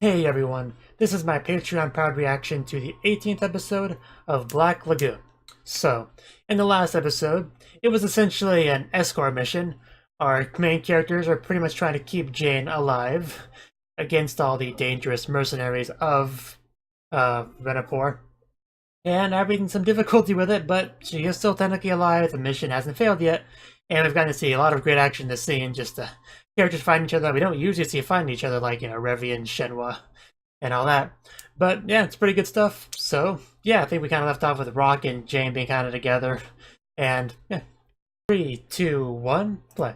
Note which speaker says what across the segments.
Speaker 1: Hey everyone, this is my Patreon-powered reaction to the 18th episode of Black Lagoon. So, in the last episode, it was essentially an escort mission. Our main characters are pretty much trying to keep Jane alive against all the dangerous mercenaries of Venipur. And having some difficulty with it, but she is still technically alive, the mission hasn't failed yet, and we've gotten to see a lot of great action this scene, just characters fighting each other that we don't usually see fighting each other, like, Revy and Shenhua and all that. But yeah, it's pretty good stuff. So yeah, I think we kind of left off with Rock and Jane being kind of together. And yeah, 3, 2, 1, play.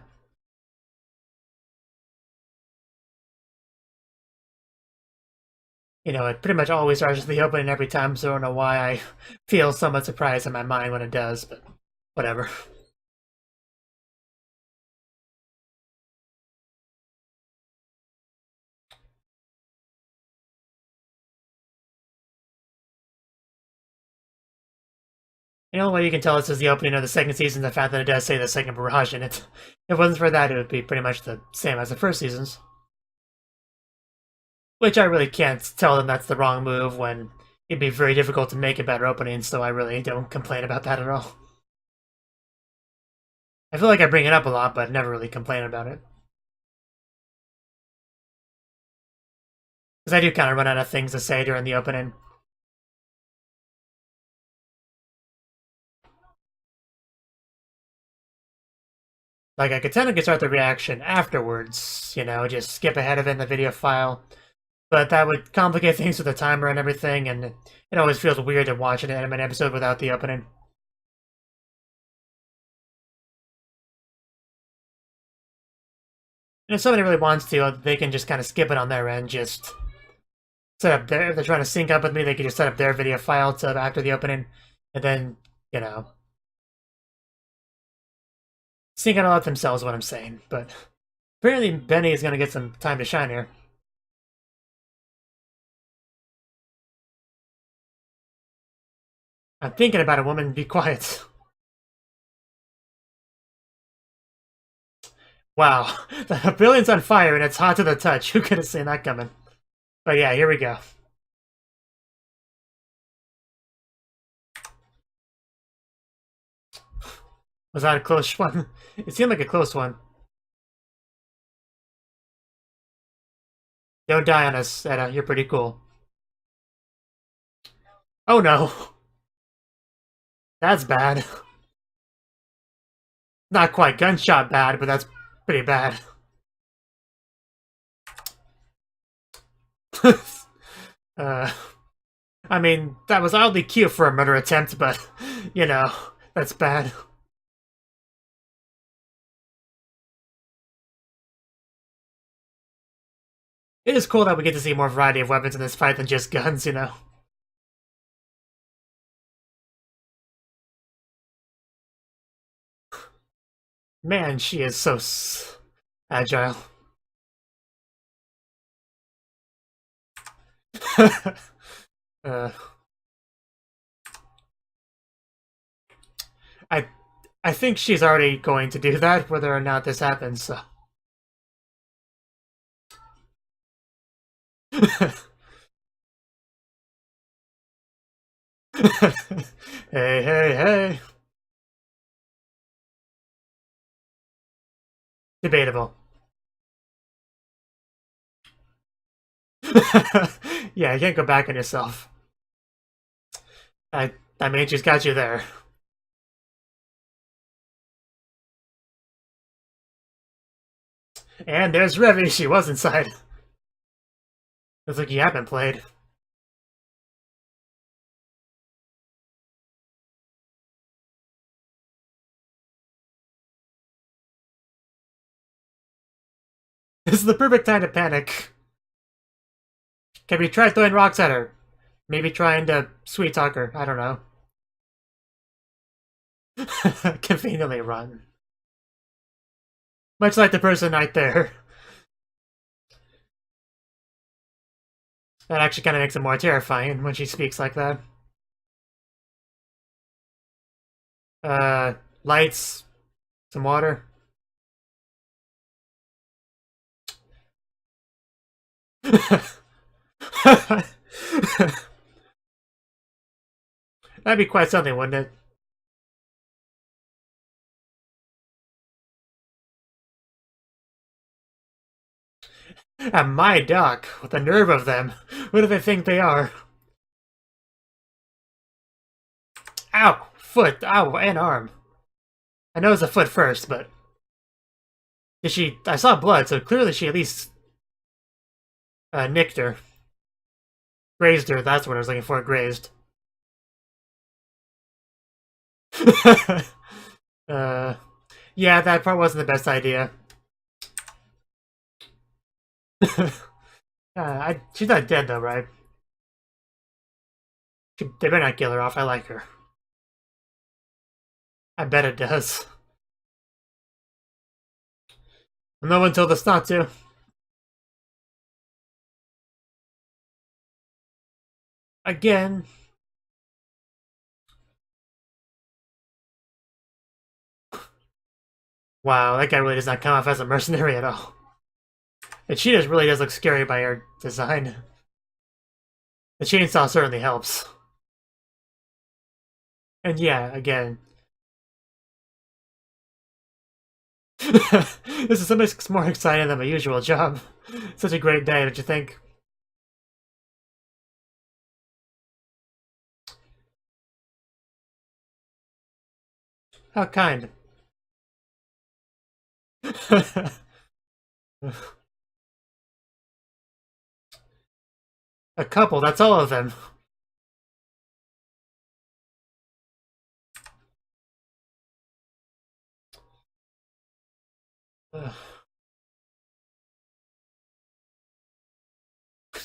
Speaker 1: It pretty much always starts with the opening every time, so I don't know why I feel somewhat surprised in my mind when it does, but whatever. The only way you can tell this is the opening of the second season, the fact that it does say the second barrage in it. If it wasn't for that, it would be pretty much the same as the first seasons. Which I really can't tell them that's the wrong move when it'd be very difficult to make a better opening, so I really don't complain about that at all. I feel like I bring it up a lot, but never really complain about it. Because I do kind of run out of things to say during the opening. Like, I could technically start the reaction afterwards, just skip ahead of it in the video file. But that would complicate things with the timer and everything, and it always feels weird to watch an anime episode without the opening. And if somebody really wants to, they can just kind of skip it on their end, just set up if they're trying to sync up with me, they can just set up their video file to after the opening, and then, sync it all up themselves, what I'm saying. But apparently Benny is going to get some time to shine here. I'm thinking about a woman, be quiet. Wow, the pavillion's on fire and it's hot to the touch. Who could have seen that coming? But yeah, here we go. Was that a close one? It seemed like a close one. Don't die on us, Edda. You're pretty cool. Oh no. That's bad. Not quite gunshot bad, but that's pretty bad. I mean, that was oddly cute for a murder attempt, but, that's bad. It is cool that we get to see more variety of weapons in this fight than just guns, Man, she is so agile. uh, I I think she's already going to do that, whether or not this happens, so. Hey, hey, hey. Debatable. Yeah, you can't go back on yourself. I mean, she's got you there. And there's Revy, she was inside. Looks like you haven't played. This is the perfect time to panic. Can we try throwing rocks at her? Maybe trying to sweet talk her, I don't know. Conveniently run. Much like the person right there. That actually kind of makes it more terrifying when she speaks like that. Lights, some water. That'd be quite something, wouldn't it? And my duck, with the nerve of them. Who do they think they are? Ow! Foot! Ow! And arm. I know it was a foot first, but... Did she... I saw blood, so clearly she at least... nicked her. Grazed her, that's what I was looking for, grazed. Yeah, that part wasn't the best idea. She's not dead though, right? They better not kill her off, I like her. I bet it does. No one told us not to. Again. Wow, that guy really does not come off as a mercenary at all. And she just really does look scary by her design. The chainsaw certainly helps. And yeah, again. This is so much more exciting than my usual job. Such a great day, don't you think? How kind. A couple, that's all of them.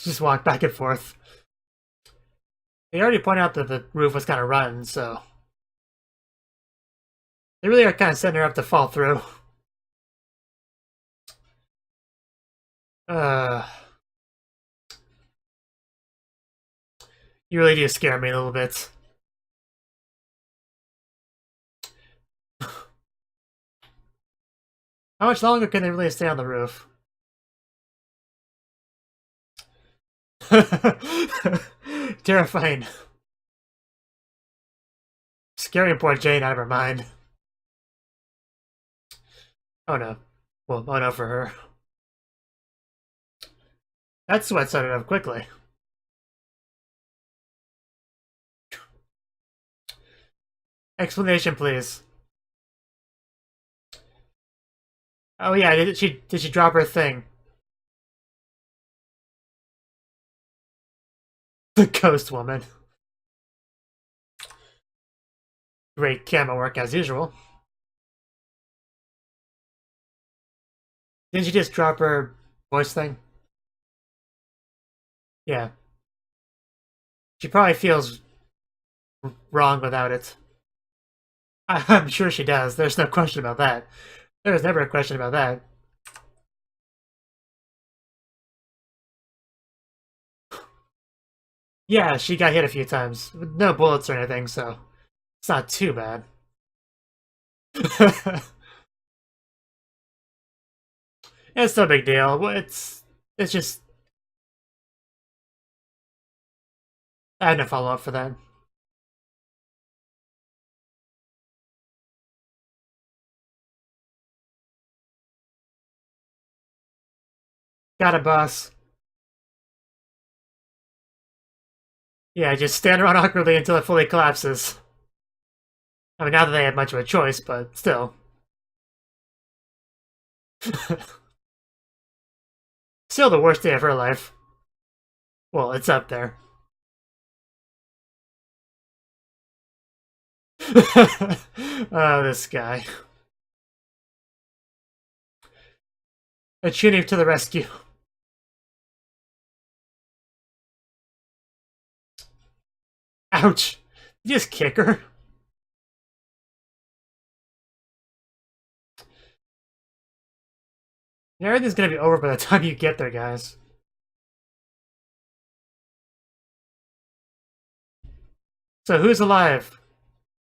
Speaker 1: Just walk back and forth. They already pointed out that the roof was kind of rotten, so... They really are kind of setting her up to fall through. You really do scare me a little bit. How much longer can they really stay on the roof? Terrifying. Scaring poor Jane out of her mind. Oh no. Well, oh no for her. That sweat started up quickly. Explanation, please. Oh yeah, did she drop her thing? The ghost woman. Great camera work as usual. Didn't she just drop her voice thing? Yeah. She probably feels wrong without it. I'm sure she does. There's no question about that. There's never a question about that. Yeah, she got hit a few times. With no bullets or anything, so it's not too bad. It's no big deal. It's just... I had no follow-up for that. Got it, boss. Yeah, just stand around awkwardly until it fully collapses. I mean, not that they had much of a choice, but still. Still the worst day of her life. Well, it's up there. Oh, this guy. A Cnouki to the rescue. Ouch. You just kick her. Everything's gonna be over by the time you get there, guys. So who's alive?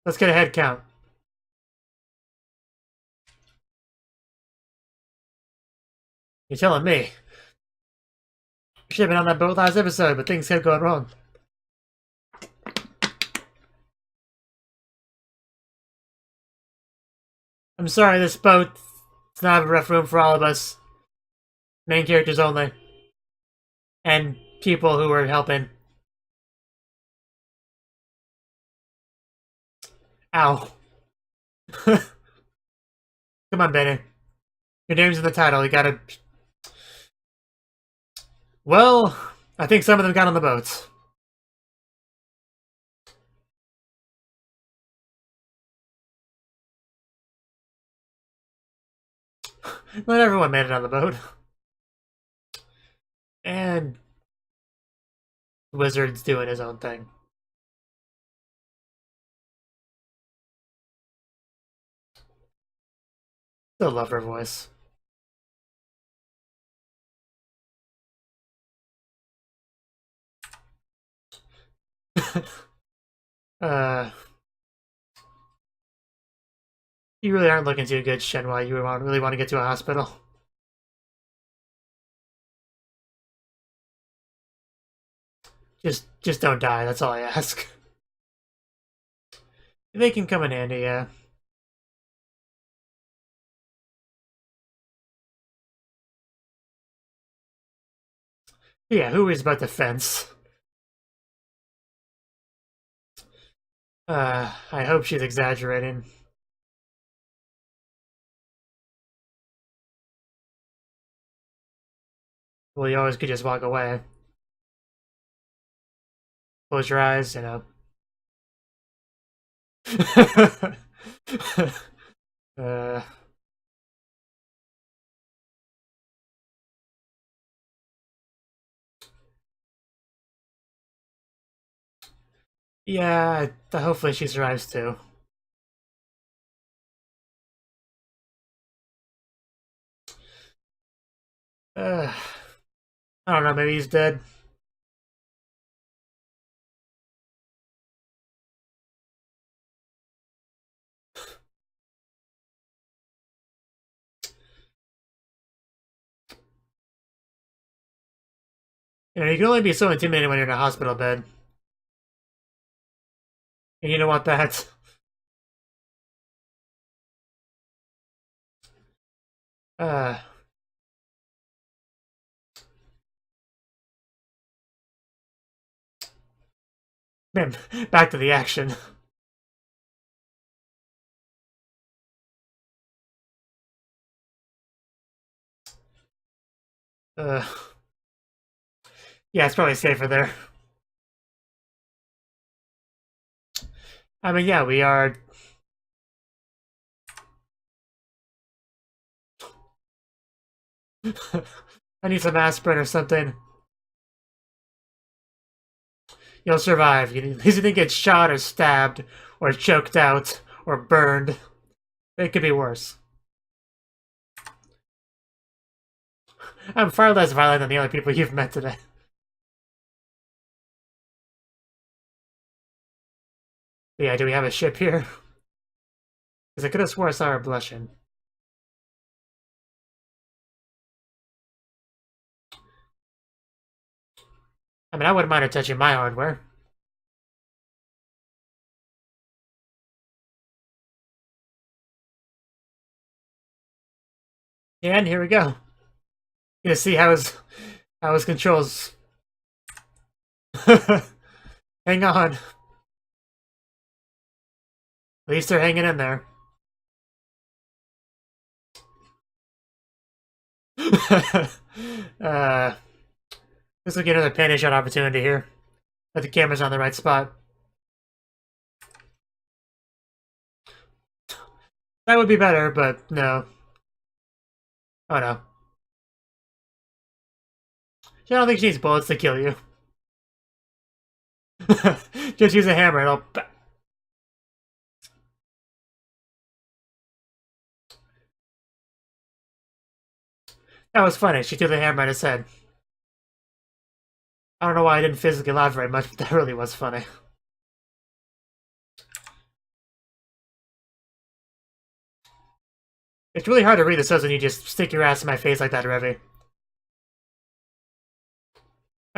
Speaker 1: Let's get a head count. You're telling me. Should have been on that boat last episode, but things kept going wrong. I'm sorry, this boat does not have enough room for all of us. Main characters only. And people who were helping. Ow. Come on, Benny. Your name's in the title, you gotta... Well, I think some of them got on the boats. Not everyone made it on the boat. And... Wizard's doing his own thing. Still love her voice. You really aren't looking too good, Shenhua. You really want to get to a hospital. Just don't die, that's all I ask. They can come in handy, yeah. Yeah, who is about the fence? I hope she's exaggerating. Well, you always could just walk away. Close your eyes, you know. uh... Yeah, hopefully she survives too. I don't know, maybe he's dead. You know, you can only be so intimidated when you're in a hospital bed. And you don't want that. Man, back to the action. Yeah, it's probably safer there. I mean, yeah, we are... I need some aspirin or something. You'll survive. At least you didn't get shot or stabbed or choked out or burned. It could be worse. I'm far less violent than the other people you've met today. But yeah, do we have a ship here? Because I could have swore I saw her blushing. I mean, I wouldn't mind her touching my hardware. And here we go. Gonna see how his controls. Hang on. At least they're hanging in there. This will get another panty shot opportunity here. But the camera's on the right spot. That would be better, but no. Oh no. I don't think she needs bullets to kill you. Just use a hammer and I'll... That was funny. She threw the hammer at his head. I don't know why I didn't physically laugh very much, but that really was funny. It's really hard to read the says when you just stick your ass in my face like that, Revy.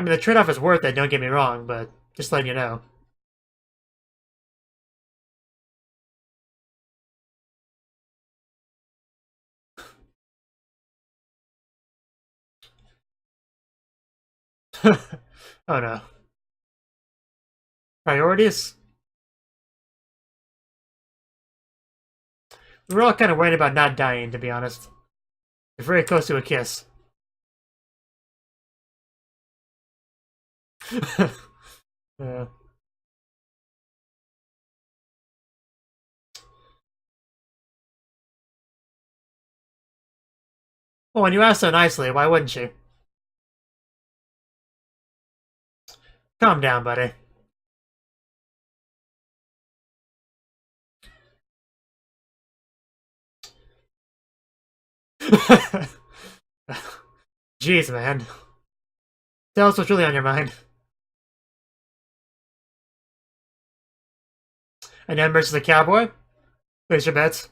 Speaker 1: I mean, the trade-off is worth it, don't get me wrong, but just letting you know. Oh no. Priorities? We were all kind of worried about not dying, to be honest. We're very close to a kiss. Yeah. Well, when you ask so nicely, why wouldn't you? Calm down, buddy. Jeez, man. Tell us what's really on your mind. And then versus the cowboy? Place your bets.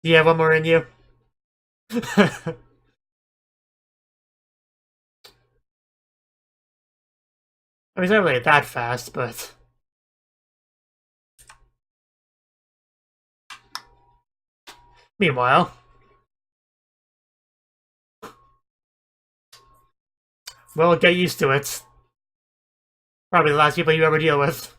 Speaker 1: Do you have one more in you? I mean, it's not really that fast, but... Meanwhile... Well, get used to it. Probably the last people you ever deal with.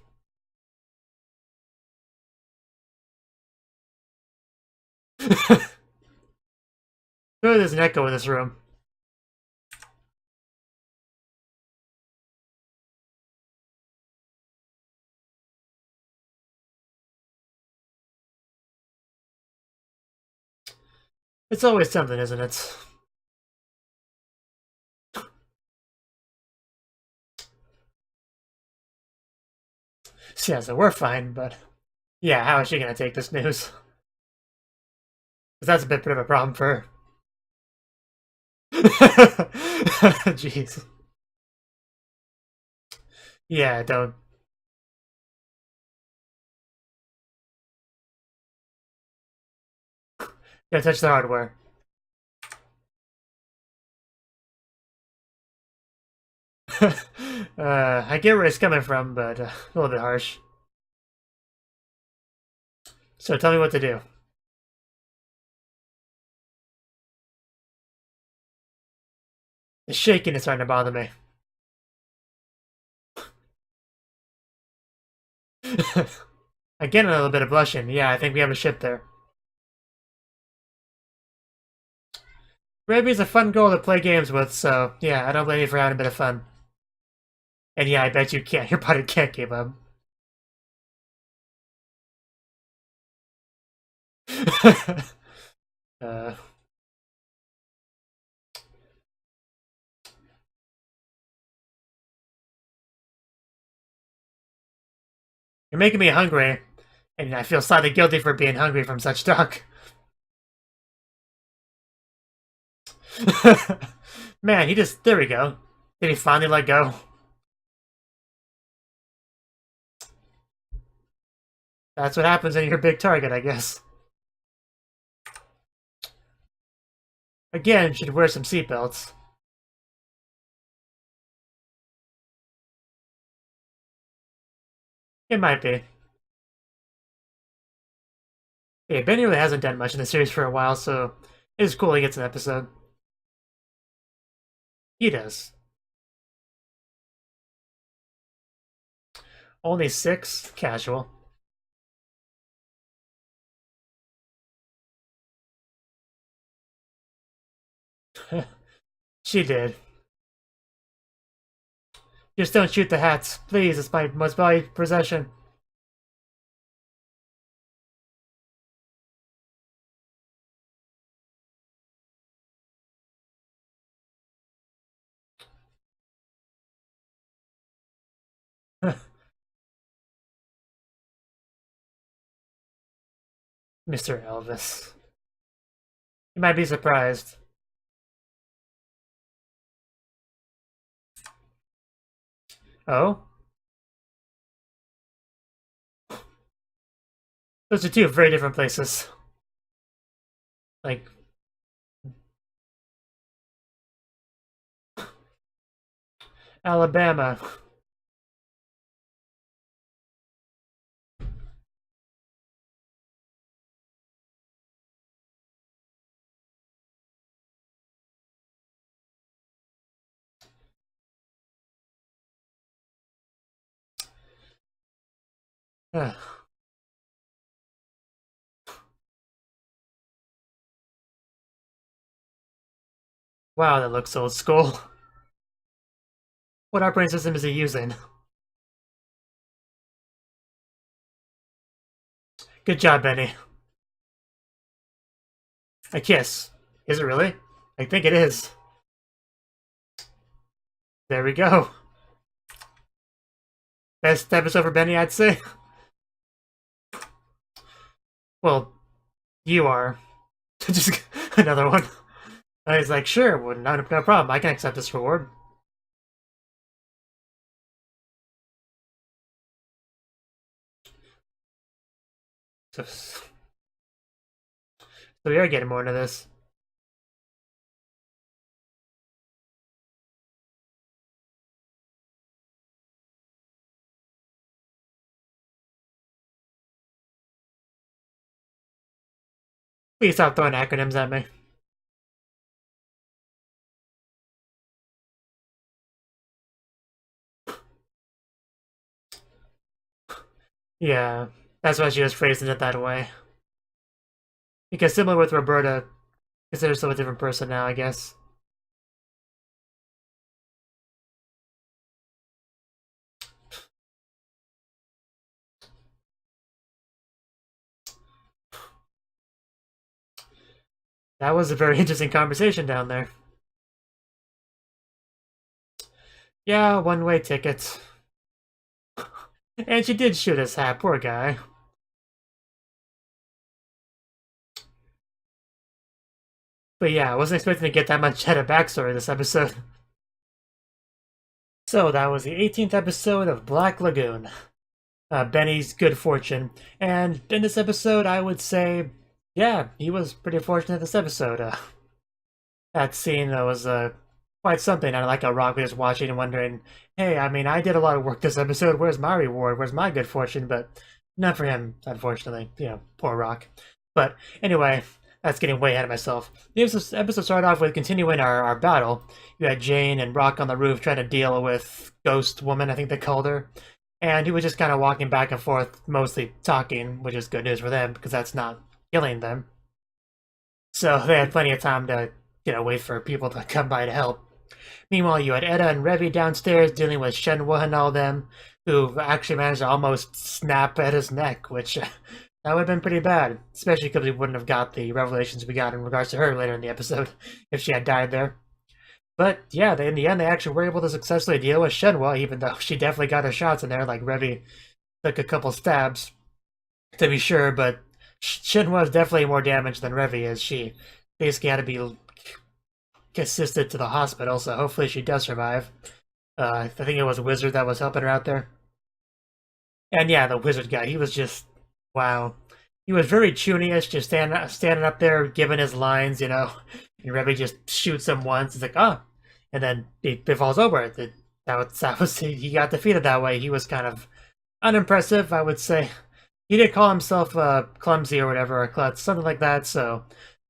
Speaker 1: Really, there's an echo in this room. It's always something, isn't it? Yeah, so we're fine, but... Yeah, how is she gonna take this news? Because that's a bit of a problem for her. Jeez. Yeah, don't. Don't touch the hardware. I get where it's coming from, but a little bit harsh. So tell me what to do. The shaking is starting to bother me. Again, a little bit of blushing. Yeah, I think we have a ship there. Revy's a fun girl to play games with, so yeah, I don't blame you for having a bit of fun. And yeah, I bet you can't. Your body can't give up. uh, you're making me hungry, and I feel slightly guilty for being hungry from such talk. Man, he just... There we go. Did he finally let go? That's what happens when you're a big target, I guess. Again, should wear some seatbelts. It might be. Yeah, Ben really hasn't done much in the series for a while, so it's cool he gets an episode. He does. Only 6? Casual. She did. Just don't shoot the hats. Please, it's my most valued possession. Mr. Elvis. You might be surprised. Oh? Those are two very different places. Like, Alabama. Wow, that looks old school. What operating system is he using? Good job, Benny. A kiss. Is it really? I think it is. There we go. Best episode for Benny, I'd say. Well, you are. Just another one. And he's like, sure, well, no problem. I can accept this reward. So we are getting more into this. Please stop throwing acronyms at me. Yeah, that's why she was phrasing it that way. Because similar with Roberta, because they're still a different person now, I guess. That was a very interesting conversation down there. Yeah, one-way tickets. And she did shoot his hat, poor guy. But yeah, I wasn't expecting to get that much head of backstory this episode. So that was the 18th episode of Black Lagoon. Benny's good fortune. And in this episode, I would say, yeah, he was pretty fortunate this episode. That scene was quite something. I like how Rock was watching and wondering, hey, I mean, I did a lot of work this episode. Where's my reward? Where's my good fortune? But not for him, unfortunately. You know, poor Rock. But anyway, that's getting way ahead of myself. The episode started off with continuing our battle. You had Jane and Rock on the roof trying to deal with Ghost Woman, I think they called her. And he was just kind of walking back and forth, mostly talking, which is good news for them, because that's not killing them. So they had plenty of time to, wait for people to come by to help. Meanwhile, you had Eda and Revy downstairs dealing with Shenhua and all them, who actually managed to almost snap Eda's neck, which that would have been pretty bad, especially because we wouldn't have got the revelations we got in regards to her later in the episode if she had died there. But yeah, in the end, they actually were able to successfully deal with Shenhua, even though she definitely got her shots in there. Like, Revy took a couple stabs, to be sure, but Shenhua is definitely more damaged than Revy is. She basically had to be assisted to the hospital, so hopefully she does survive. I think it was a wizard that was helping her out there. And yeah, the wizard guy, he was just, wow. He was very Chuney-ish, just standing up there giving his lines, And Revy just shoots him once. It's like, oh. And then he falls over. That was he got defeated that way. He was kind of unimpressive, I would say. He did call himself clumsy or whatever, or klutz, something like that, so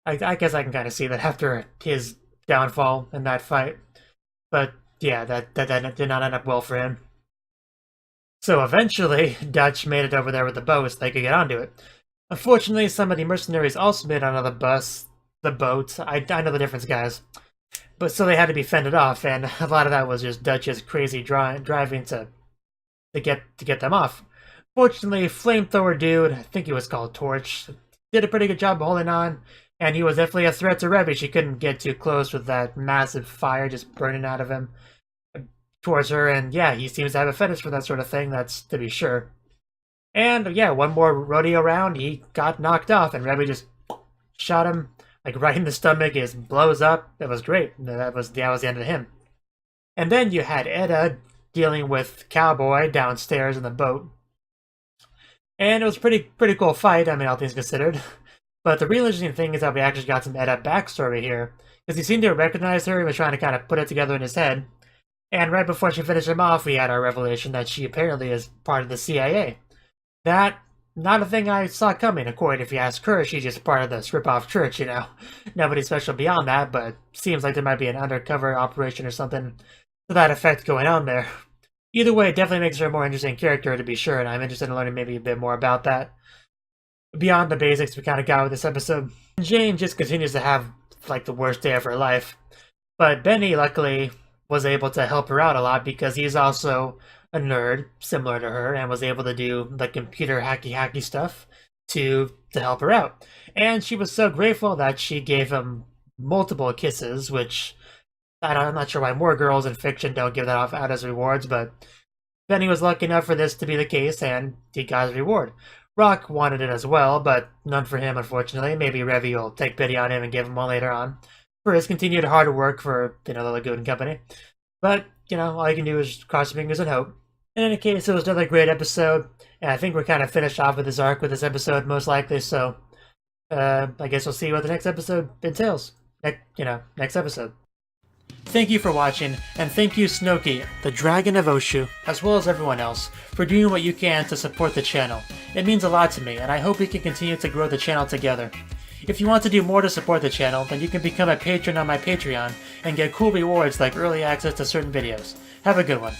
Speaker 1: I guess I can kind of see that after his downfall in that fight. But yeah, that did not end up well for him. So eventually, Dutch made it over there with the boat so they could get onto it. Unfortunately, some of the mercenaries also made it onto the boat. I know the difference, guys. But so they had to be fended off, and a lot of that was just Dutch's crazy driving to get them off. Fortunately, Flamethrower Dude, I think he was called Torch, did a pretty good job of holding on, and he was definitely a threat to Revy. She couldn't get too close with that massive fire just burning out of him towards her, and yeah, he seems to have a fetish for that sort of thing, that's to be sure. And yeah, one more rodeo round, he got knocked off, and Revy just shot him like right in the stomach. It blows up. That was great. That was the end of him. And then you had Eda dealing with Cowboy downstairs in the boat. And it was a pretty cool fight, I mean, all things considered. But the real interesting thing is that we actually got some Edda backstory here, because he seemed to recognize her and was trying to kind of put it together in his head. And right before she finished him off, we had our revelation that she apparently is part of the CIA. That, not a thing I saw coming. Of course, if you ask her, she's just part of this rip-off church, you know. Nobody special beyond that, but seems like there might be an undercover operation or something to that effect going on there. Either way, it definitely makes her a more interesting character, to be sure, and I'm interested in learning maybe a bit more about that. Beyond the basics we kind of got with this episode, Jane just continues to have, like, the worst day of her life. But Benny, luckily, was able to help her out a lot because he's also a nerd, similar to her, and was able to do the computer hacky stuff to help her out. And she was so grateful that she gave him multiple kisses, which I'm not sure why more girls in fiction don't give that out as rewards, but Benny was lucky enough for this to be the case, and he got his reward. Rock wanted it as well, but none for him, unfortunately. Maybe Revy will take pity on him and give him one later on for his continued hard work for, the Lagoon Company. But, all you can do is cross your fingers and hope. In any case, it was another great episode, and I think we're kind of finished off with this arc with this episode, most likely, so I guess we'll see what the next episode entails. Next episode. Thank you for watching, and thank you Cnouki, the Dragon of Oshu, as well as everyone else, for doing what you can to support the channel. It means a lot to me, and I hope we can continue to grow the channel together. If you want to do more to support the channel, then you can become a patron on my Patreon and get cool rewards like early access to certain videos. Have a good one.